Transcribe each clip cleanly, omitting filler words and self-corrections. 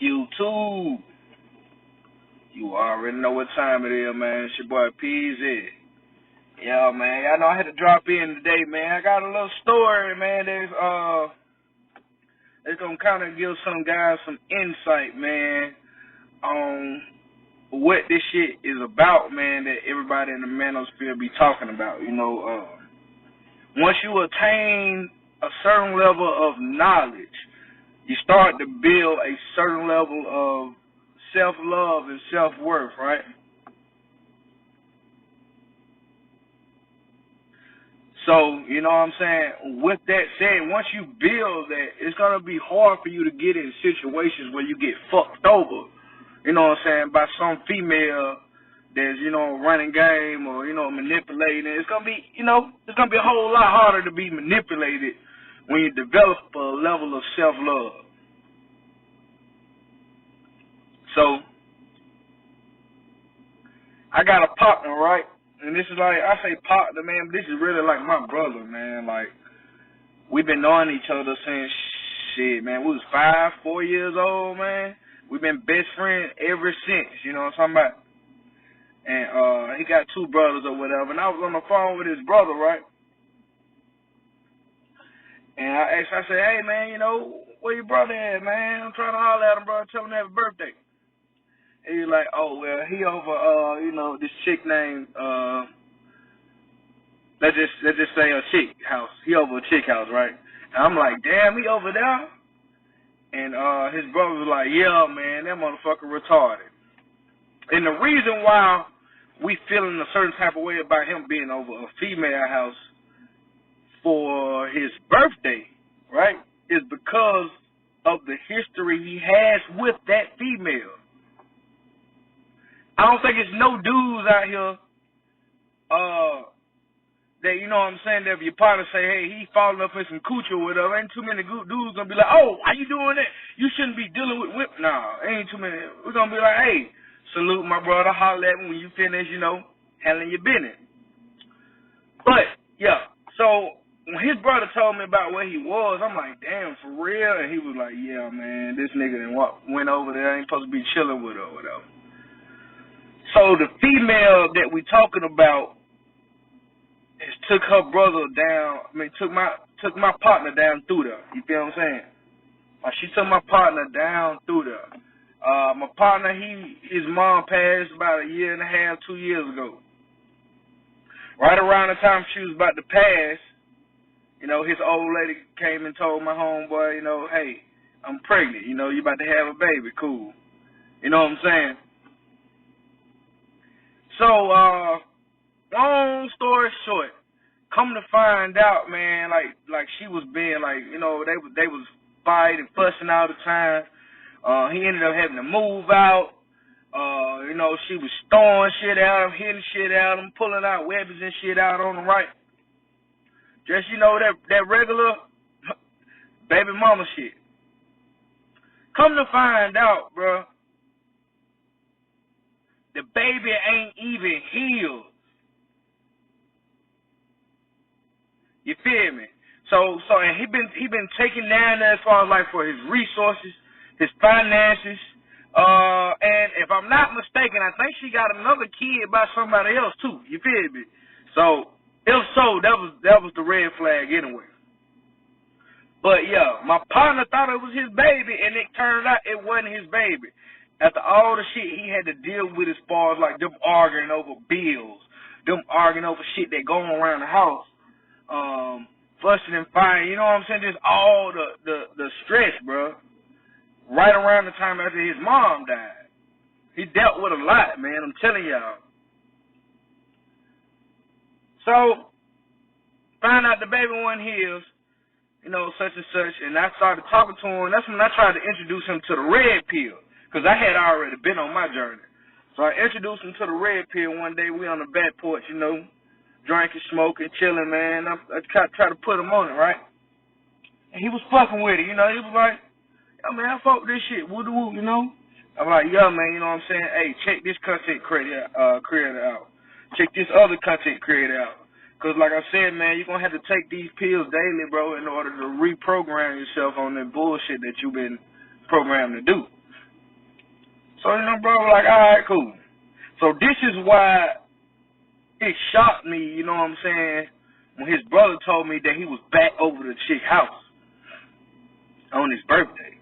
YouTube. You already know what time it is, man. It's your boy PZ. Yeah, man. I know I had to drop in today, man. I got a little story, man. It's gonna kind of give some guys some insight, man, on what this shit is about, man. That everybody in the manosphere be talking about. Once you attain a certain level of knowledge, you start to build a certain level of self-love and self-worth, right? So, you know what I'm saying? With that said, once you build that, it's going to be hard for you to get in situations where you get fucked over, you know what I'm saying, by some female that's, running game or, manipulating. It's going to be, it's going to be a whole lot harder to be manipulated when you develop a level of self-love. So, I got a partner, right? And this is like, I say partner, man, but this is really like my brother, man. Like, we've been knowing each other since, shit, man, we was 4 years old, man. We've been best friends ever since, you know what I'm talking about? And he got two brothers or whatever. And I was on the phone with his brother, right? And I asked, I said, hey, man, where your brother at, man? I'm trying to holler at him, bro. Tell him happy birthday. And he's like, oh, well, he over, this chick named, let's just say a chick house. He over a chick house, right? And I'm like, damn, he over there? And his brother was like, yeah, man, that motherfucker retarded. And the reason why we feeling a certain type of way about him being over a female house for his birthday, right, is because of the history he has with that female. I don't think it's no dudes out here that, you know what I'm saying, that if your partner say, hey, he falling up in some coochie or whatever, ain't too many dudes gonna be like, oh, why you doing that? You shouldn't be dealing with whip. Nah, ain't too many. We're gonna be like, hey, salute my brother, holler at me when you finish, handling your business. But, yeah, so when his brother told me about where he was, I'm like, damn, for real? And he was like, yeah, man, this nigga done went over there, ain't supposed to be chilling with her or whatever. So the female that we talking about took her brother down. Took my partner down through there. You feel what I'm saying? She took my partner down through there. My partner, his mom passed about 1.5 years, 2 years ago. Right around the time she was about to pass, his old lady came and told my homeboy, hey, I'm pregnant. You about to have a baby. Cool. You know what I'm saying? So, long story short, come to find out, man, like she was being like, they was fighting, fussing all the time. He ended up having to move out. She was throwing shit at him, hitting shit at him, pulling out weapons and shit out on him, right? Just, that regular baby mama shit. Come to find out, bro, the baby ain't even healed. You feel me? So and he been taken down there as far as like for his resources, his finances, and if I'm not mistaken, I think she got another kid by somebody else too. You feel me? So if so, that was the red flag anyway. But yeah, my partner thought it was his baby, and it turned out it wasn't his baby. After all the shit he had to deal with as far as like them arguing over bills, them arguing over shit that going around the house, fussing and fighting, you know what I'm saying? Just all the stress, bro. Right around the time after his mom died. He dealt with a lot, man, I'm telling y'all. So, find out the baby wasn't his, such and such, and I started talking to him. That's when I tried to introduce him to the red pill, because I had already been on my journey. So I introduced him to the red pill one day. We on the back porch, drinking, smoking, chilling, man. I tried to put him on it, right? And he was fucking with it, He was like, yo, man, I fuck with this shit, woo-doo-woo, I'm like, yo, man, you know what I'm saying? Hey, check this content creator out. Check this other content creator out. Because like I said, man, you're going to have to take these pills daily, bro, in order to reprogram yourself on the bullshit that you've been programmed to do. So, you know, bro, like, all right, cool. So this is why it shocked me, you know what I'm saying, when his brother told me that he was back over the chick's house on his birthday.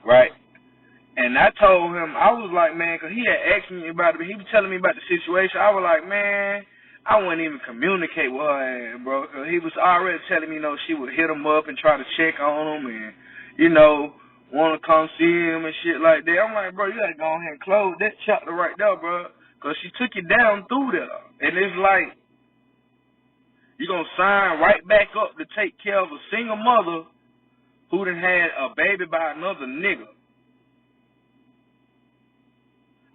Right? And I told him, I was like, man, because he had asked me about it, he was telling me about the situation. I was like, man, I wouldn't even communicate with her, bro, because he was already telling me, you know, she would hit him up and try to check on him and, you know, want to come see him and shit like that. I'm like, bro, you got to go ahead and close that chapter right there, bro, because she took you down through there. And it's like, you're going to sign right back up to take care of a single mother who done had a baby by another nigga.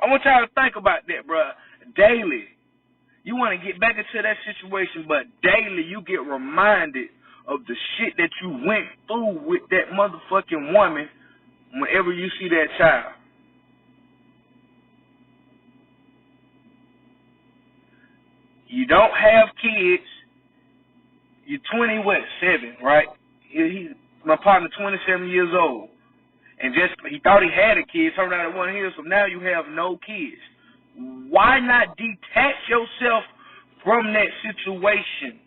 I want y'all to think about that, bro. Daily. You want to get back into that situation, but daily you get reminded of the shit that you went through with that motherfucking woman whenever you see that child. You don't have kids. You're 27, right? My partner, 27 years old. And just, he thought he had a kid, turned out it wasn't his, so now you have no kids. Why not detach yourself from that situation?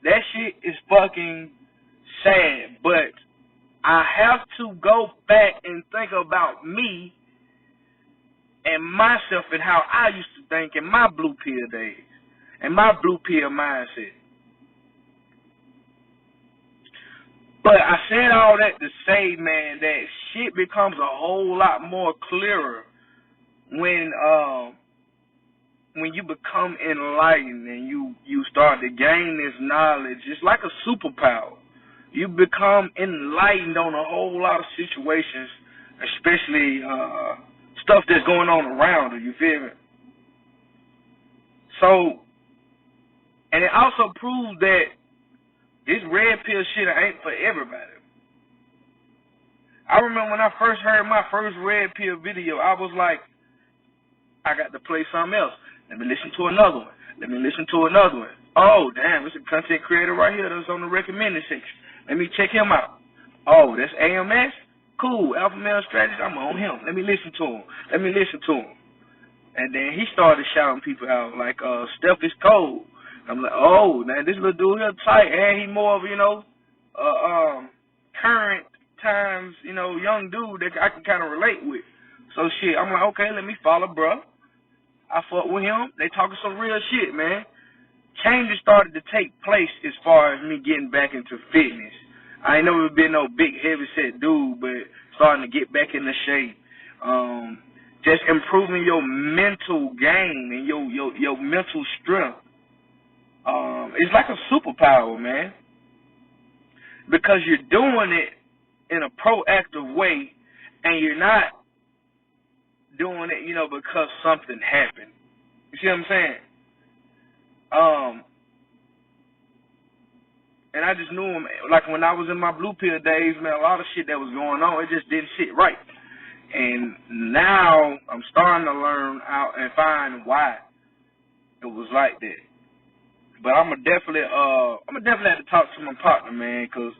That shit is fucking sad, but I have to go back and think about me and myself and how I used to think in my blue pill days and my blue pill mindset. But I said all that to say, man, that shit becomes a whole lot more clearer when you become enlightened and you start to gain this knowledge. It's like a superpower. You become enlightened on a whole lot of situations, especially stuff that's going on around you. You feel me? So, and it also proves that this red pill shit ain't for everybody. I remember when I first heard my first red pill video, I was like, I got to play something else. Let me listen to another one. Let me listen to another one. Oh, damn, it's a content creator right here that's on the recommended section. Let me check him out. Oh, that's AMS? Cool, Alpha Male Strategist, I'm on him. Let me listen to him. Let me listen to him. And then he started shouting people out like, Steph is cold. I'm like, oh, man, this little dude here tight, and he more of, you know, current times, you know, young dude that I can kind of relate with. So, shit, I'm like, okay, let me follow, bro. I fuck with him. They talking some real shit, man. Changes started to take place as far as me getting back into fitness. I ain't never been no big, heavy-set dude, but starting to get back into shape. Just improving your mental game and your mental strength. It's like a superpower, man. Because you're doing it in a proactive way, and you're not doing it, you know, because something happened. You see what I'm saying? And I just knew him, like when I was in my blue pill days, man, a lot of shit that was going on, it just didn't sit right. And now I'm starting to learn out and find why it was like that. But I'm gonna definitely have to talk to my partner, man, because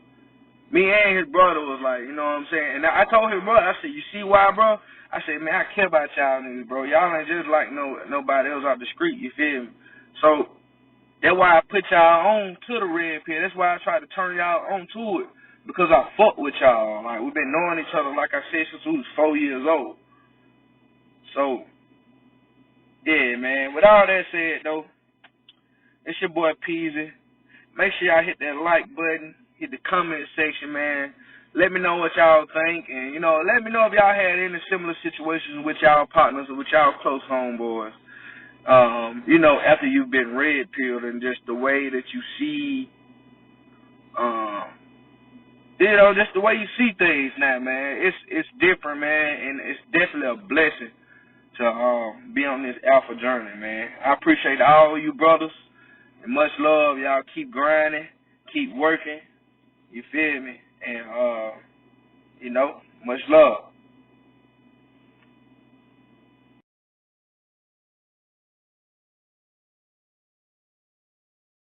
me and his brother was like, you know what I'm saying? And I told his brother, I said, you see why, bro? I said, man, I care about y'all niggas, bro. Y'all ain't just like nobody else out the street, you feel me? So that's why I put y'all on to the red pill. That's why I tried to turn y'all on to it, because I fuck with y'all. Like, we've been knowing each other, like I said, since we was 4 years old. So, yeah, man. With all that said, though, it's your boy Peasy. Make sure y'all hit that like button, hit the comment section, man. Let me know what y'all think, and, you know, let me know if y'all had any similar situations with y'all partners or with y'all close homeboys. You know, after you've been red pilled, and just the way that you see, you know, just the way you see things now, man. It's different, man, and it's definitely a blessing to be on this alpha journey, man. I appreciate all you brothers. And much love, y'all. Keep grinding, keep working. You feel me? And you know, much love.